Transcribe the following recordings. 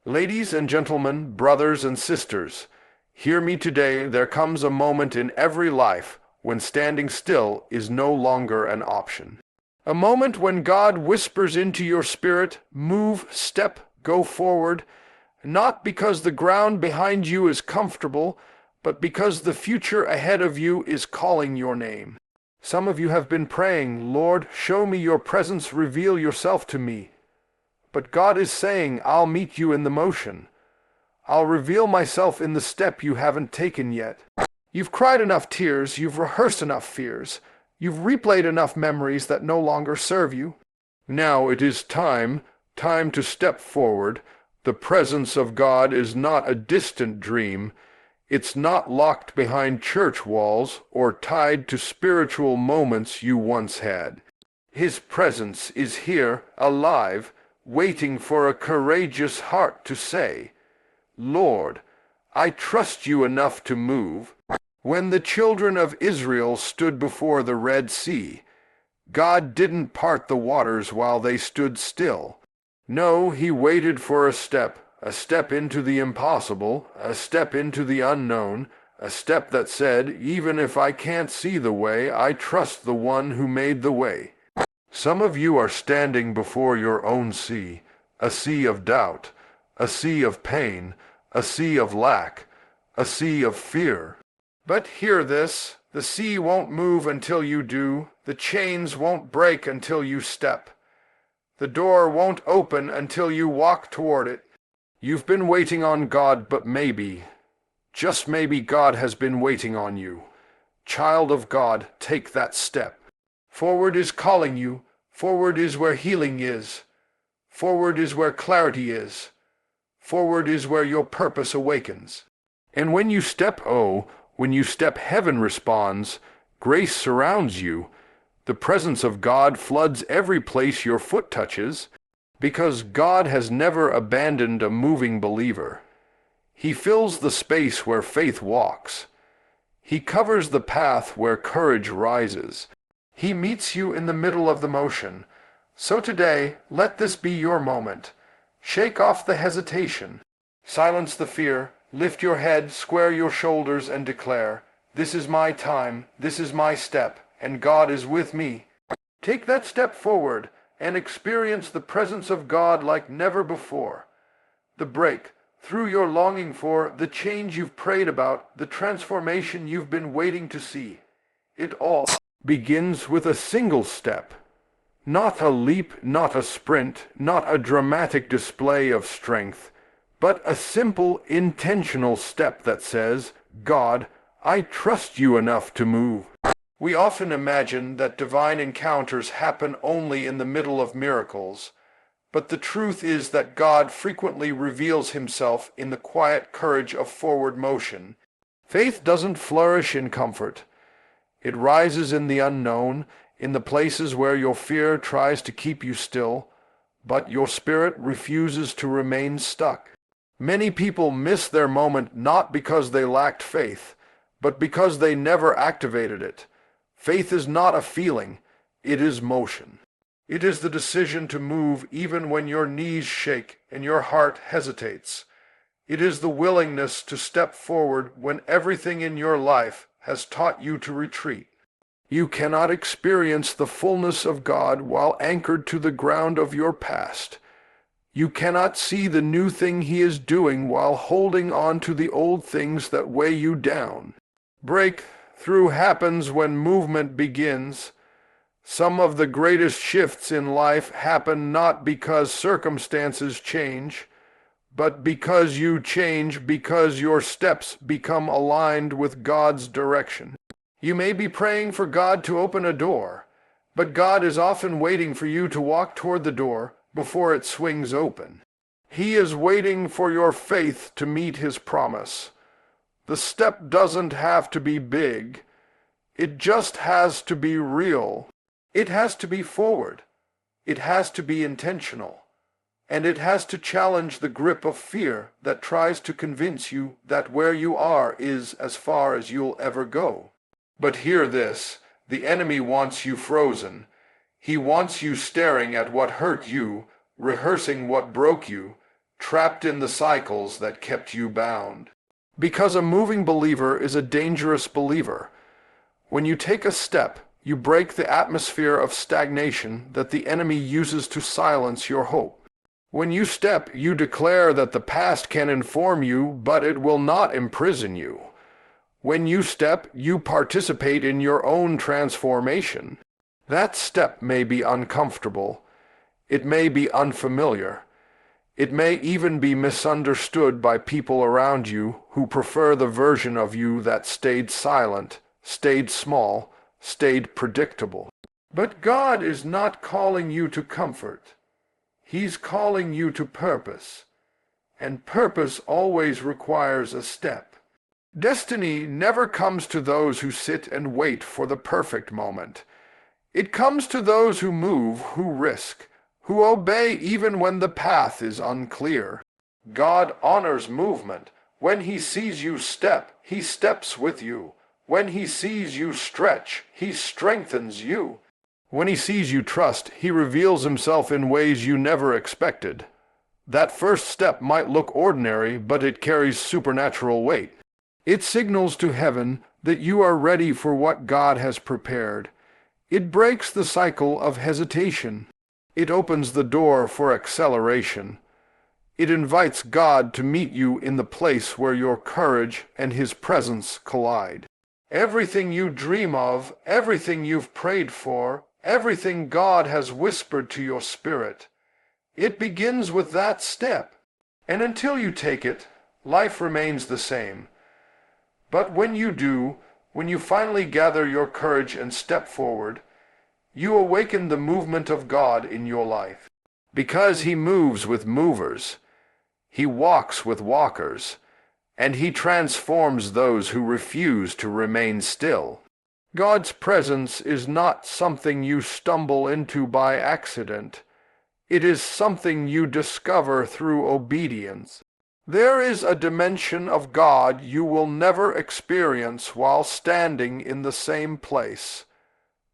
Ladies and gentlemen, brothers and sisters, hear me today. There comes a moment in every life when standing still is no longer an option. A moment when God whispers into your spirit, move, step, go forward, not because the ground behind you is comfortable, but because the future ahead of you is calling your name. Some of you have been praying, Lord, show me your presence, reveal yourself to me. But God is saying, I'll meet you in the motion. I'll reveal myself in the step you haven't taken yet. You've cried enough tears, you've rehearsed enough fears, you've replayed enough memories that no longer serve you. Now it is time to step forward. The presence of God is not a distant dream. It's not locked behind church walls or tied to spiritual moments you once had. His presence is here, alive, waiting for a courageous heart to say, Lord, I trust you enough to move. When the children of Israel stood before the Red Sea, God didn't part the waters while they stood still. No, he waited for a step into the impossible, a step into the unknown, a step that said, even if I can't see the way, I trust the one who made the way. Some of you are standing before your own sea, a sea of doubt, a sea of pain, a sea of lack, a sea of fear. But hear this, the sea won't move until you do, the chains won't break until you step. The door won't open until you walk toward it. You've been waiting on God, but maybe, just maybe God has been waiting on you. Child of God, take that step. Forward is calling you. Forward is where healing is. Forward is where clarity is. Forward is where your purpose awakens. And when you step, heaven responds. Grace surrounds you. The presence of God floods every place your foot touches, because God has never abandoned a moving believer. He fills the space where faith walks. He covers the path where courage rises. He meets you in the middle of the motion. So today, let this be your moment. Shake off the hesitation. Silence the fear. Lift your head, square your shoulders, and declare, this is my time, this is my step, and God is with me. Take that step forward and experience the presence of God like never before. The break through your longing for, the change you've prayed about, the transformation you've been waiting to see. It all begins with a single step. Not a leap, not a sprint, not a dramatic display of strength, but a simple, intentional step that says, God, I trust you enough to move. We often imagine that divine encounters happen only in the middle of miracles, but the truth is that God frequently reveals himself in the quiet courage of forward motion. Faith doesn't flourish in comfort. It rises in the unknown, in the places where your fear tries to keep you still, but your spirit refuses to remain stuck. Many people miss their moment not because they lacked faith, but because they never activated it. Faith is not a feeling, it is motion. It is the decision to move even when your knees shake and your heart hesitates. It is the willingness to step forward when everything in your life has taught you to retreat. You cannot experience the fullness of God while anchored to the ground of your past. You cannot see the new thing he is doing while holding on to the old things that weigh you down. Breakthrough happens when movement begins. Some of the greatest shifts in life happen not because circumstances change, but because you change, because your steps become aligned with God's direction. You may be praying for God to open a door, but God is often waiting for you to walk toward the door before it swings open. He is waiting for your faith to meet his promise. The step doesn't have to be big. It just has to be real. It has to be forward. It has to be intentional. And it has to challenge the grip of fear that tries to convince you that where you are is as far as you'll ever go. But hear this, the enemy wants you frozen. He wants you staring at what hurt you, rehearsing what broke you, trapped in the cycles that kept you bound. Because a moving believer is a dangerous believer. When you take a step, you break the atmosphere of stagnation that the enemy uses to silence your hope. When you step, you declare that the past can inform you, but it will not imprison you. When you step, you participate in your own transformation. That step may be uncomfortable. It may be unfamiliar. It may even be misunderstood by people around you who prefer the version of you that stayed silent, stayed small, stayed predictable. But God is not calling you to comfort. He's calling you to purpose. And purpose always requires a step. Destiny never comes to those who sit and wait for the perfect moment. It comes to those who move, who risk, who obey even when the path is unclear. God honors movement. When he sees you step, he steps with you. When he sees you stretch, he strengthens you. When he sees you trust, he reveals himself in ways you never expected. That first step might look ordinary, but it carries supernatural weight. It signals to heaven that you are ready for what God has prepared. It breaks the cycle of hesitation. It opens the door for acceleration. It invites God to meet you in the place where your courage and his presence collide. Everything you dream of, everything you've prayed for, everything God has whispered to your spirit, it begins with that step. And until you take it, life remains the same. But when you do, when you finally gather your courage and step forward, you awaken the movement of God in your life. Because he moves with movers, he walks with walkers, and he transforms those who refuse to remain still. God's presence is not something you stumble into by accident. It is something you discover through obedience. There is a dimension of God you will never experience while standing in the same place,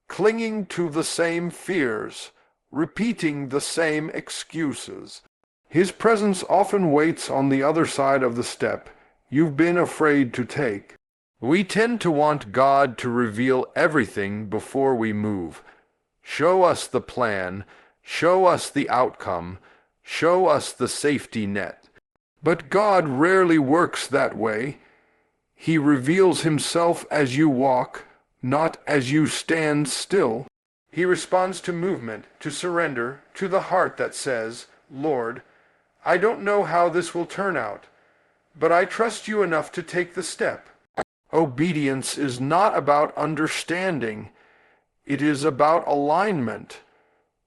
clinging to the same fears, repeating the same excuses. His presence often waits on the other side of the step you've been afraid to take. We tend to want God to reveal everything before we move. Show us the plan, show us the outcome, show us the safety net. But God rarely works that way. He reveals himself as you walk, not as you stand still. He responds to movement, to surrender, to the heart that says, Lord, I don't know how this will turn out, but I trust you enough to take the step. Obedience is not about understanding. It is about alignment.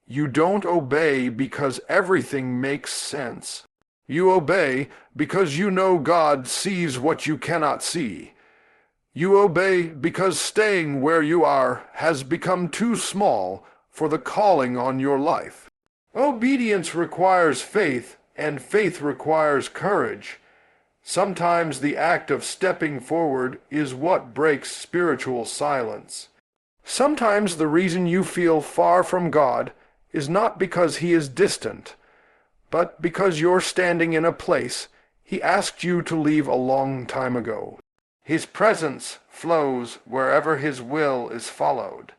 You don't obey because everything makes sense. You obey because you know God sees what you cannot see. You obey because staying where you are has become too small for the calling on your life. Obedience requires faith, and faith requires courage. Sometimes the act of stepping forward is what breaks spiritual silence. Sometimes the reason you feel far from God is not because he is distant, but because you're standing in a place he asked you to leave a long time ago. His presence flows wherever his will is followed.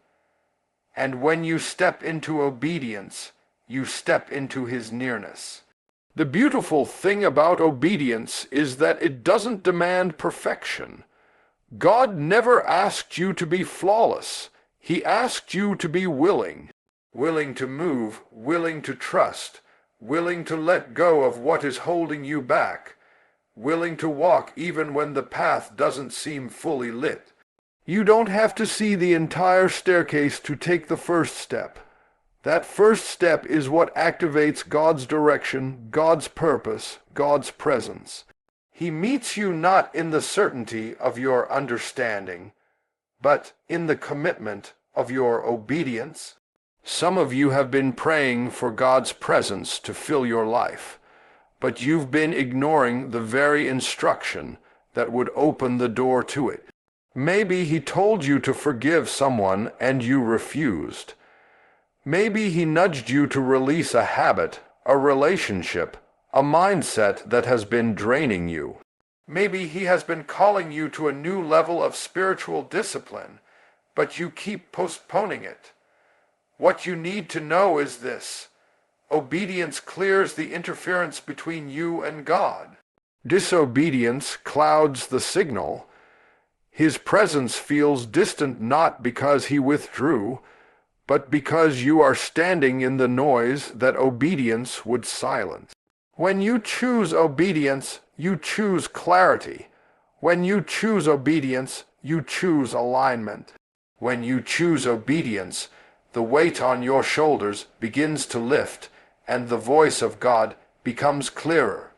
And when you step into obedience, you step into his nearness. The beautiful thing about obedience is that it doesn't demand perfection. God never asked you to be flawless. He asked you to be willing. Willing to move, willing to trust, willing to let go of what is holding you back, willing to walk even when the path doesn't seem fully lit. You don't have to see the entire staircase to take the first step. That first step is what activates God's direction, God's purpose, God's presence. He meets you not in the certainty of your understanding, but in the commitment of your obedience. Some of you have been praying for God's presence to fill your life, but you've been ignoring the very instruction that would open the door to it. Maybe he told you to forgive someone and you refused. Maybe he nudged you to release a habit, a relationship, a mindset that has been draining you. Maybe he has been calling you to a new level of spiritual discipline, but you keep postponing it. What you need to know is this: obedience clears the interference between you and God. Disobedience clouds the signal. His presence feels distant not because he withdrew, but because you are standing in the noise that obedience would silence. When you choose obedience, you choose clarity. When you choose obedience, you choose alignment. When you choose obedience, the weight on your shoulders begins to lift, and the voice of God becomes clearer.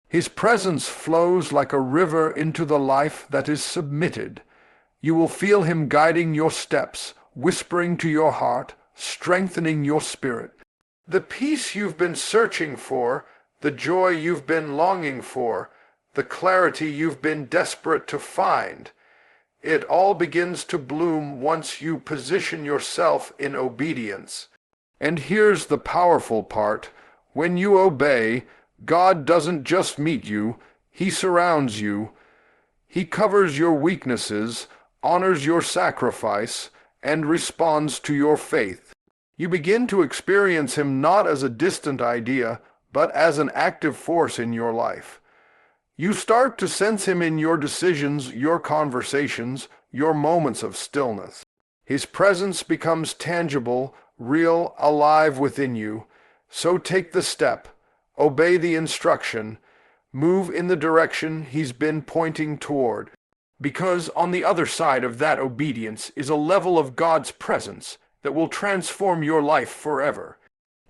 His presence flows like a river into the life that is submitted. You will feel him guiding your steps, whispering to your heart, strengthening your spirit. The peace you've been searching for, the joy you've been longing for, the clarity you've been desperate to find, it all begins to bloom once you position yourself in obedience. And here's the powerful part: when you obey, God doesn't just meet you, he surrounds you. He covers your weaknesses, honors your sacrifice, and responds to your faith. You begin to experience him not as a distant idea, but as an active force in your life. You start to sense him in your decisions, your conversations, your moments of stillness. His presence becomes tangible, real, alive within you. So take the step, obey the instruction, move in the direction he's been pointing toward. Because on the other side of that obedience is a level of God's presence that will transform your life forever.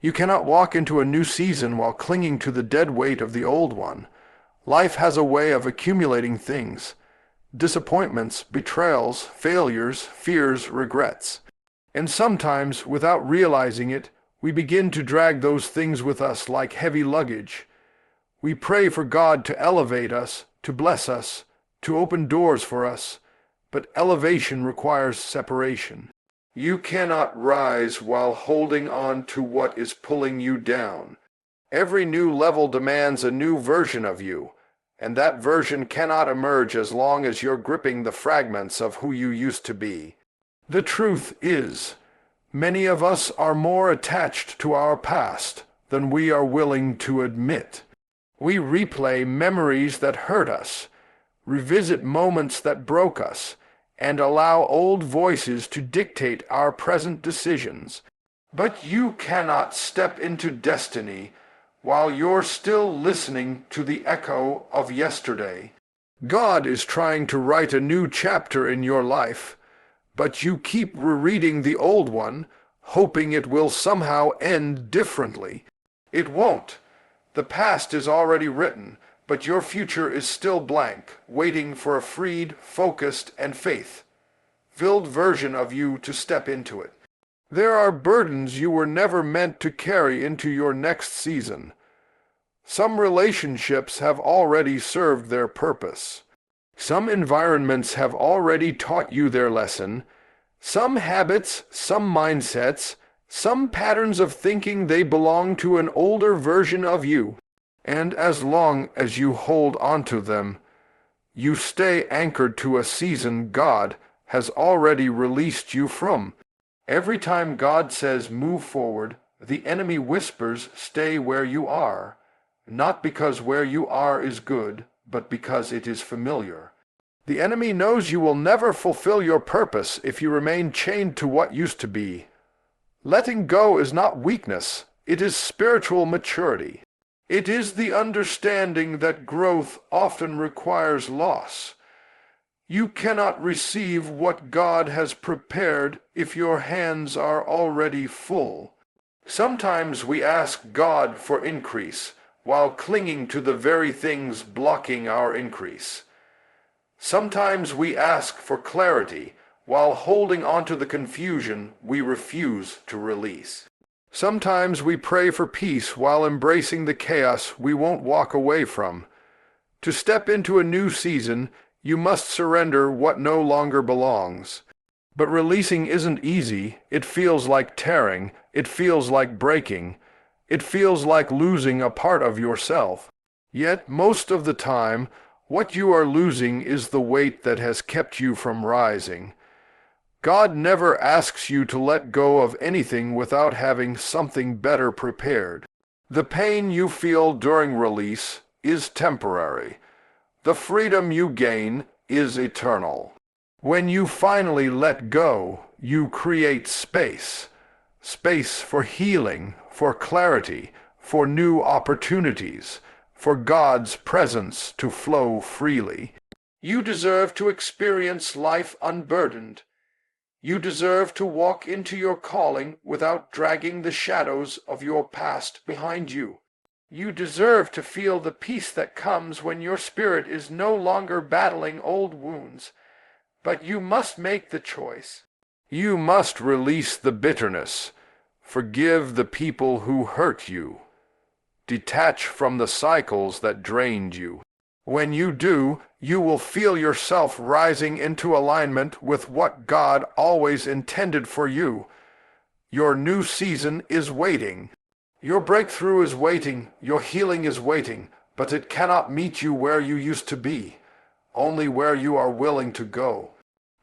You cannot walk into a new season while clinging to the dead weight of the old one. Life has a way of accumulating things: disappointments, betrayals, failures, fears, regrets. And sometimes, without realizing it, we begin to drag those things with us like heavy luggage. We pray for God to elevate us, to bless us, to open doors for us, but elevation requires separation. You cannot rise while holding on to what is pulling you down. Every new level demands a new version of you, and that version cannot emerge as long as you're gripping the fragments of who you used to be. The truth is, many of us are more attached to our past than we are willing to admit. We replay memories that hurt us, revisit moments that broke us, and allow old voices to dictate our present decisions. But you cannot step into destiny while you're still listening to the echo of yesterday. God is trying to write a new chapter in your life, but you keep rereading the old one, hoping it will somehow end differently. It won't. The past is already written, but your future is still blank, waiting for a freed, focused, and faith-filled version of you to step into it. There are burdens you were never meant to carry into your next season. Some relationships have already served their purpose. Some environments have already taught you their lesson. Some habits, some mindsets, some patterns of thinking, they belong to an older version of you. And as long as you hold onto them, you stay anchored to a season God has already released you from. Every time God says move forward, the enemy whispers stay where you are, not because where you are is good, but because it is familiar. The enemy knows you will never fulfill your purpose if you remain chained to what used to be. Letting go is not weakness, it is spiritual maturity. It is the understanding that growth often requires loss. You cannot receive what God has prepared if your hands are already full. Sometimes we ask God for increase while clinging to the very things blocking our increase. Sometimes we ask for clarity while holding on to the confusion we refuse to release. Sometimes we pray for peace while embracing the chaos we won't walk away from. To step into a new season, you must surrender what no longer belongs. But releasing isn't easy. It feels like tearing. It feels like breaking. It feels like losing a part of yourself. Yet, most of the time, what you are losing is the weight that has kept you from rising. God never asks you to let go of anything without having something better prepared. The pain you feel during release is temporary. The freedom you gain is eternal. When you finally let go, you create space. Space for healing, for clarity, for new opportunities, for God's presence to flow freely. You deserve to experience life unburdened. You deserve to walk into your calling without dragging the shadows of your past behind you. You deserve to feel the peace that comes when your spirit is no longer battling old wounds. But you must make the choice. You must release the bitterness. Forgive the people who hurt you. Detach from the cycles that drained you. When you do, you will feel yourself rising into alignment with what God always intended for you. Your new season is waiting. Your breakthrough is waiting. Your healing is waiting. But it cannot meet you where you used to be, only where you are willing to go.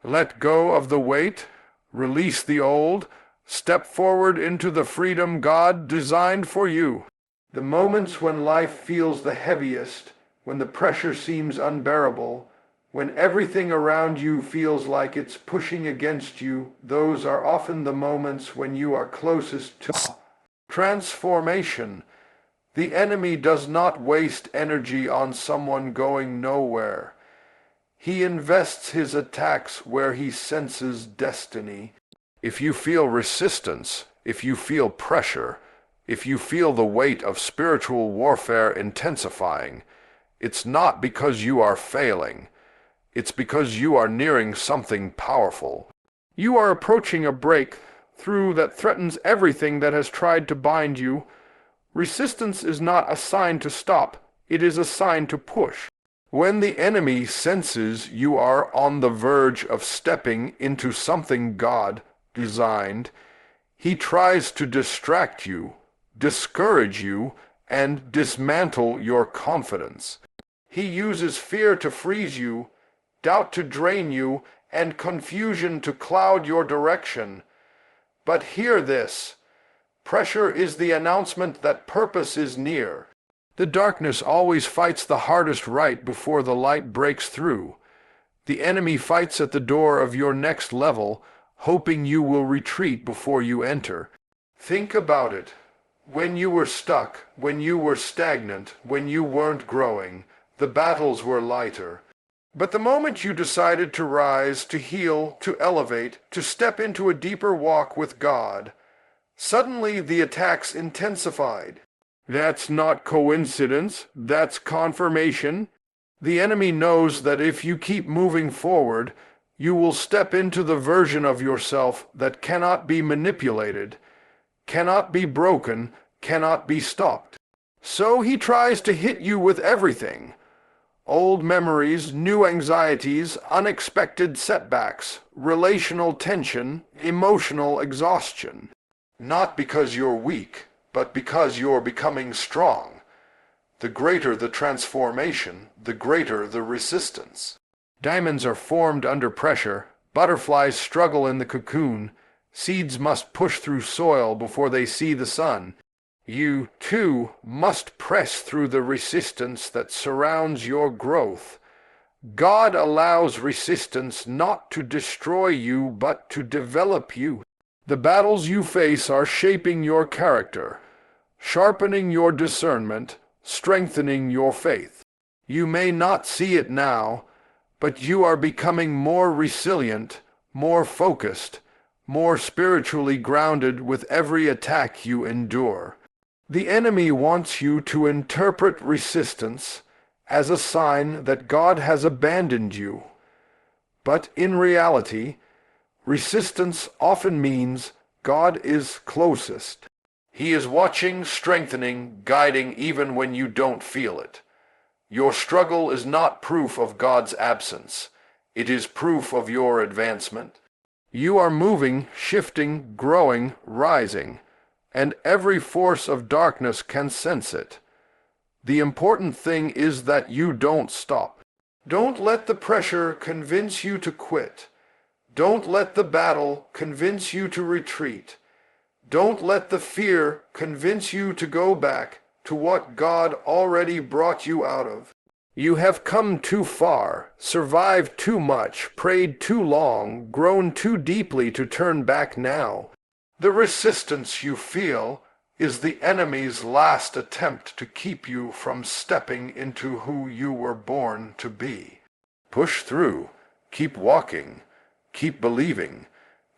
Let go of the weight. Release the old. Step forward into the freedom God designed for you. The moments when life feels the heaviest, when the pressure seems unbearable, when everything around you feels like it's pushing against you, those are often the moments when you are closest to transformation. The enemy does not waste energy on someone going nowhere. He invests his attacks where he senses destiny. If you feel resistance, if you feel pressure, if you feel the weight of spiritual warfare intensifying, it's not because you are failing. It's because you are nearing something powerful. You are approaching a breakthrough that threatens everything that has tried to bind you. Resistance is not a sign to stop. It is a sign to push. When the enemy senses you are on the verge of stepping into something God designed, he tries to distract you, discourage you, and dismantle your confidence. He uses fear to freeze you, doubt to drain you, and confusion to cloud your direction. But hear this. Pressure is the announcement that purpose is near. The darkness always fights the hardest right before the light breaks through. The enemy fights at the door of your next level, hoping you will retreat before you enter. Think about it. When you were stuck, when you were stagnant, when you weren't growing, the battles were lighter. But the moment you decided to rise, to heal, to elevate, to step into a deeper walk with God, suddenly the attacks intensified. That's not coincidence, that's confirmation. The enemy knows that if you keep moving forward, you will step into the version of yourself that cannot be manipulated, cannot be broken, cannot be stopped. So he tries to hit you with everything. Old memories, new anxieties, unexpected setbacks, relational tension, emotional exhaustion. Not because you're weak, but because you're becoming strong. The greater the transformation, the greater the resistance. Diamonds are formed under pressure. Butterflies struggle in the cocoon. Seeds must push through soil before they see the sun. You, too, must press through the resistance that surrounds your growth. God allows resistance not to destroy you, but to develop you. The battles you face are shaping your character, sharpening your discernment, strengthening your faith. You may not see it now, but you are becoming more resilient, more focused, more spiritually grounded with every attack you endure. The enemy wants you to interpret resistance as a sign that God has abandoned you. But in reality, resistance often means God is closest. He is watching, strengthening, guiding even when you don't feel it. Your struggle is not proof of God's absence. It is proof of your advancement. You are moving, shifting, growing, rising. and every force of darkness can sense it. The important thing is that you don't stop. Don't let the pressure convince you to quit. Don't let the battle convince you to retreat. Don't let the fear convince you to go back to what God already brought you out of. You have come too far, survived too much, prayed too long, grown too deeply to turn back now. The resistance you feel is the enemy's last attempt to keep you from stepping into who you were born to be. Push through, keep walking, keep believing,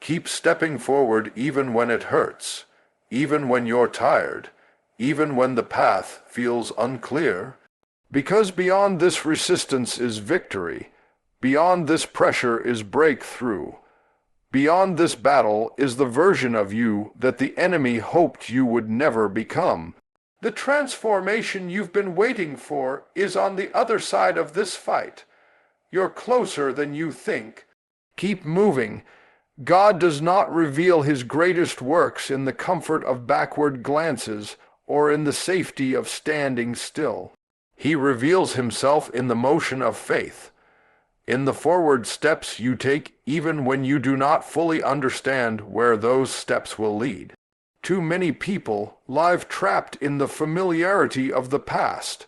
keep stepping forward even when it hurts, even when you're tired, even when the path feels unclear. Because beyond this resistance is victory, beyond this pressure is breakthrough. Beyond this battle is the version of you that the enemy hoped you would never become. The transformation you've been waiting for is on the other side of this fight. You're closer than you think. Keep moving. God does not reveal his greatest works in the comfort of backward glances or in the safety of standing still. He reveals himself in the motion of faith, in the forward steps you take even when you do not fully understand where those steps will lead. Too many people live trapped in the familiarity of the past,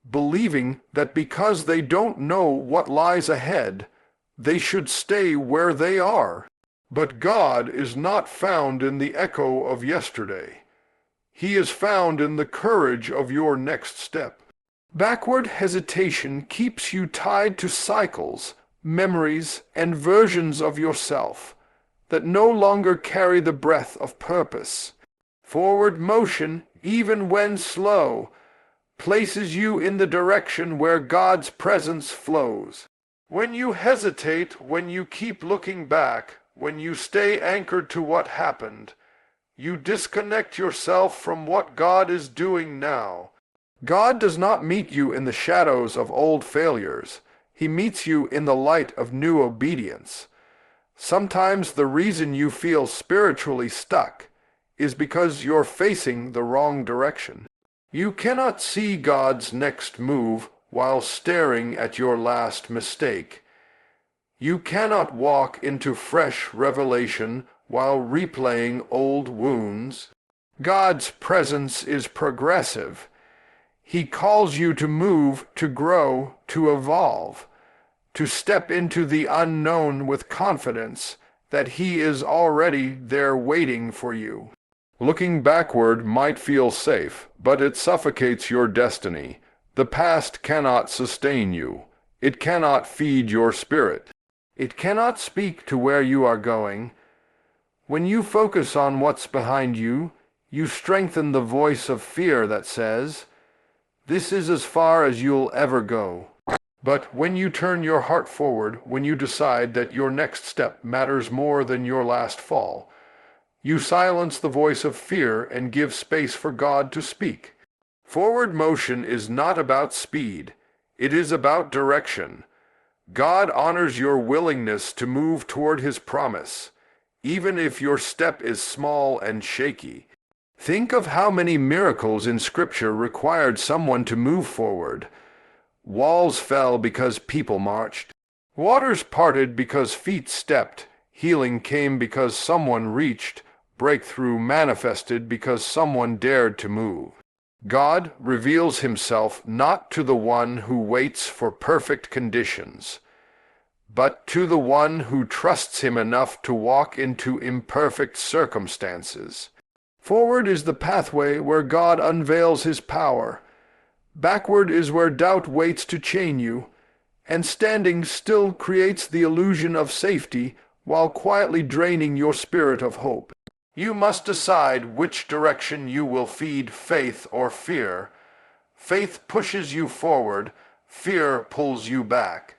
believing that because they don't know what lies ahead, they should stay where they are. But God is not found in the echo of yesterday. He is found in the courage of your next step. Backward hesitation keeps you tied to cycles, memories, and versions of yourself that no longer carry the breath of purpose. Forward motion, even when slow, places you in the direction where God's presence flows. When you hesitate, when you keep looking back, when you stay anchored to what happened, you disconnect yourself from what God is doing now. God does not meet you in the shadows of old failures. He meets you in the light of new obedience. Sometimes the reason you feel spiritually stuck is because you're facing the wrong direction. You cannot see God's next move while staring at your last mistake. You cannot walk into fresh revelation while replaying old wounds. God's presence is progressive. He calls you to move, to grow, to evolve, to step into the unknown with confidence that He is already there waiting for you. Looking backward might feel safe, but it suffocates your destiny. The past cannot sustain you. It cannot feed your spirit. It cannot speak to where you are going. When you focus on what's behind you, you strengthen the voice of fear that says, "This is as far as you'll ever go." But when you turn your heart forward, when you decide that your next step matters more than your last fall, you silence the voice of fear and give space for God to speak. Forward motion is not about speed. It is about direction. God honors your willingness to move toward His promise, even if your step is small and shaky. Think of how many miracles in Scripture required someone to move forward. Walls fell because people marched. Waters parted because feet stepped. Healing came because someone reached. Breakthrough manifested because someone dared to move. God reveals Himself not to the one who waits for perfect conditions, but to the one who trusts Him enough to walk into imperfect circumstances. Forward is the pathway where God unveils His power. Backward is where doubt waits to chain you, and standing still creates the illusion of safety while quietly draining your spirit of hope. You must decide which direction you will feed faith or fear. Faith pushes you forward, fear pulls you back.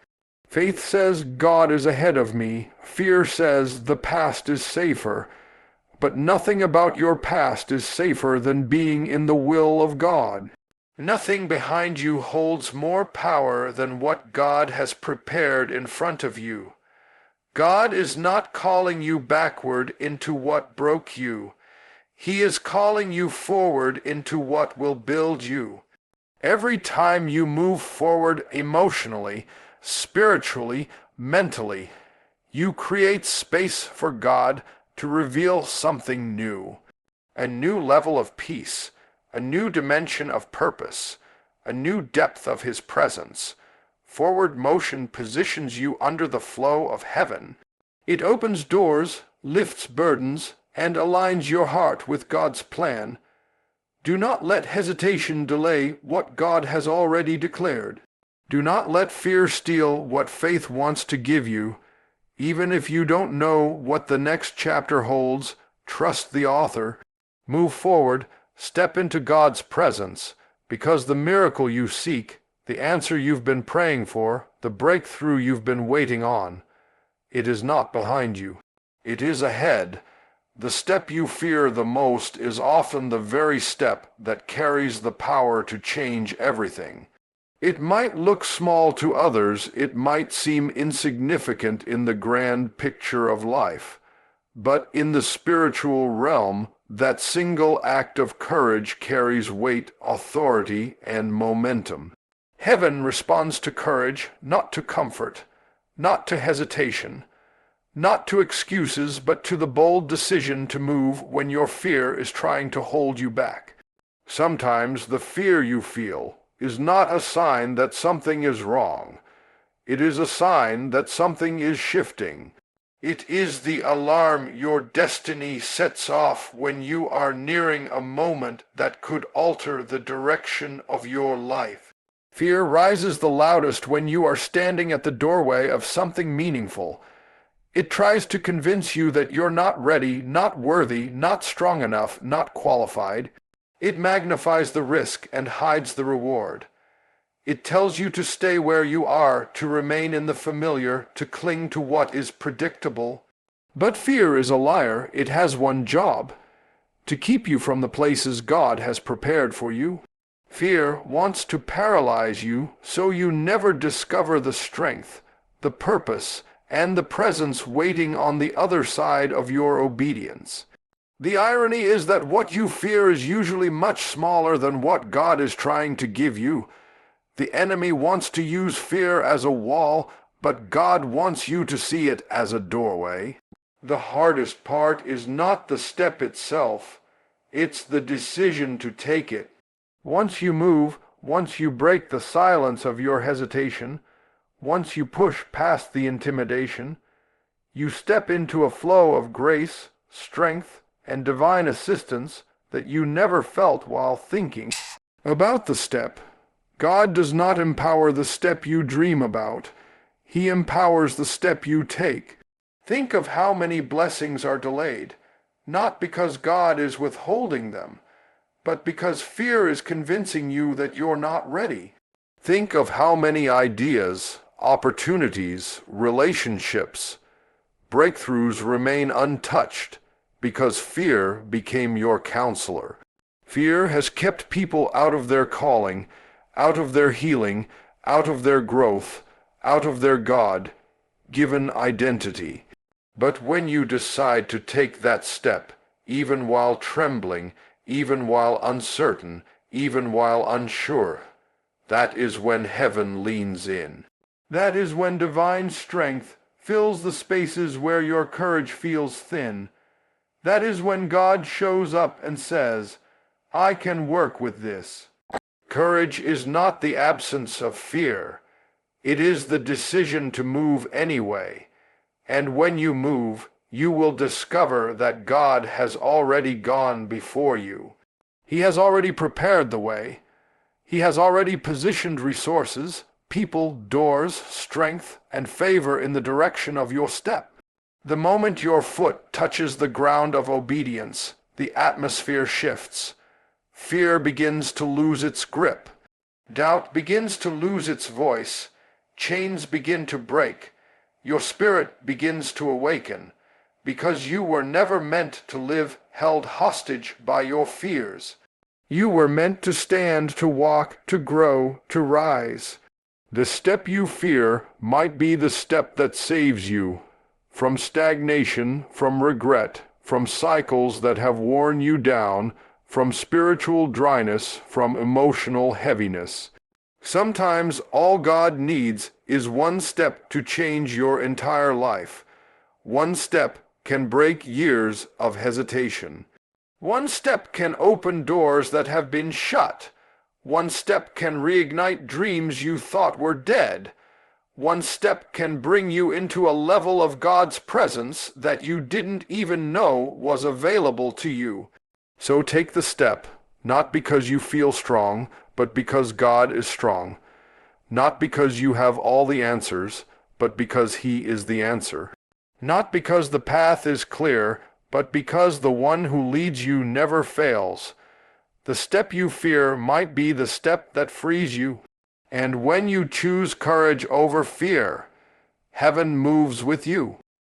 Faith says God is ahead of me, fear says the past is safer. But nothing about your past is safer than being in the will of God. Nothing behind you holds more power than what God has prepared in front of you. God is not calling you backward into what broke you. He is calling you forward into what will build you. Every time you move forward emotionally, spiritually, mentally, you create space for God to reveal something new, a new level of peace, a new dimension of purpose, a new depth of His presence. Forward motion positions you under the flow of heaven. It opens doors, lifts burdens, and aligns your heart with God's plan. Do not let hesitation delay what God has already declared. Do not let fear steal what faith wants to give you. Even if you don't know what the next chapter holds, trust the author. Move forward, step into God's presence, because the miracle you seek, the answer you've been praying for, the breakthrough you've been waiting on, it is not behind you. It is ahead. The step you fear the most is often the very step that carries the power to change everything. It might look small to others, it might seem insignificant in the grand picture of life, but in the spiritual realm, that single act of courage carries weight, authority, and momentum. Heaven responds to courage, not to comfort, not to hesitation, not to excuses, but to the bold decision to move when your fear is trying to hold you back. Sometimes the fear you feel is not a sign that something is wrong. It is a sign that something is shifting. It is the alarm your destiny sets off when you are nearing a moment that could alter the direction of your life. Fear rises the loudest when you are standing at the doorway of something meaningful. It tries to convince you that you're not ready, not worthy, not strong enough, not qualified. It magnifies the risk and hides the reward. It tells you to stay where you are, to remain in the familiar, to cling to what is predictable. But fear is a liar. It has one job: to keep you from the places God has prepared for you. Fear wants to paralyze you so you never discover the strength, the purpose, and the presence waiting on the other side of your obedience. The irony is that what you fear is usually much smaller than what God is trying to give you. The enemy wants to use fear as a wall, but God wants you to see it as a doorway. The hardest part is not the step itself, it's the decision to take it. Once you move, once you break the silence of your hesitation, once you push past the intimidation, you step into a flow of grace, strength, and divine assistance that you never felt while thinking about the step. God does not empower the step you dream about. He empowers the step you take. Think of how many blessings are delayed, not because God is withholding them, but because fear is convincing you that you're not ready. Think of how many ideas, opportunities, relationships, breakthroughs remain untouched because fear became your counselor. Fear has kept people out of their calling, out of their healing, out of their growth, out of their God-given identity. But when you decide to take that step, even while trembling, even while uncertain, even while unsure, that is when heaven leans in. That is when divine strength fills the spaces where your courage feels thin. That is when God shows up and says, "I can work with this." Courage is not the absence of fear. It is the decision to move anyway. And when you move, you will discover that God has already gone before you. He has already prepared the way. He has already positioned resources, people, doors, strength, and favor in the direction of your step. The moment your foot touches the ground of obedience, the atmosphere shifts. Fear begins to lose its grip. Doubt begins to lose its voice. Chains begin to break. Your spirit begins to awaken, because you were never meant to live held hostage by your fears. You were meant to stand, to walk, to grow, to rise. The step you fear might be the step that saves you from stagnation, from regret, from cycles that have worn you down, from spiritual dryness, from emotional heaviness. Sometimes all God needs is one step to change your entire life. One step can break years of hesitation. One step can open doors that have been shut. One step can reignite dreams you thought were dead. One step can bring you into a level of God's presence that you didn't even know was available to you. So take the step, not because you feel strong, but because God is strong. Not because you have all the answers, but because He is the answer. Not because the path is clear, but because the one who leads you never fails. The step you fear might be the step that frees you. And when you choose courage over fear, heaven moves with you.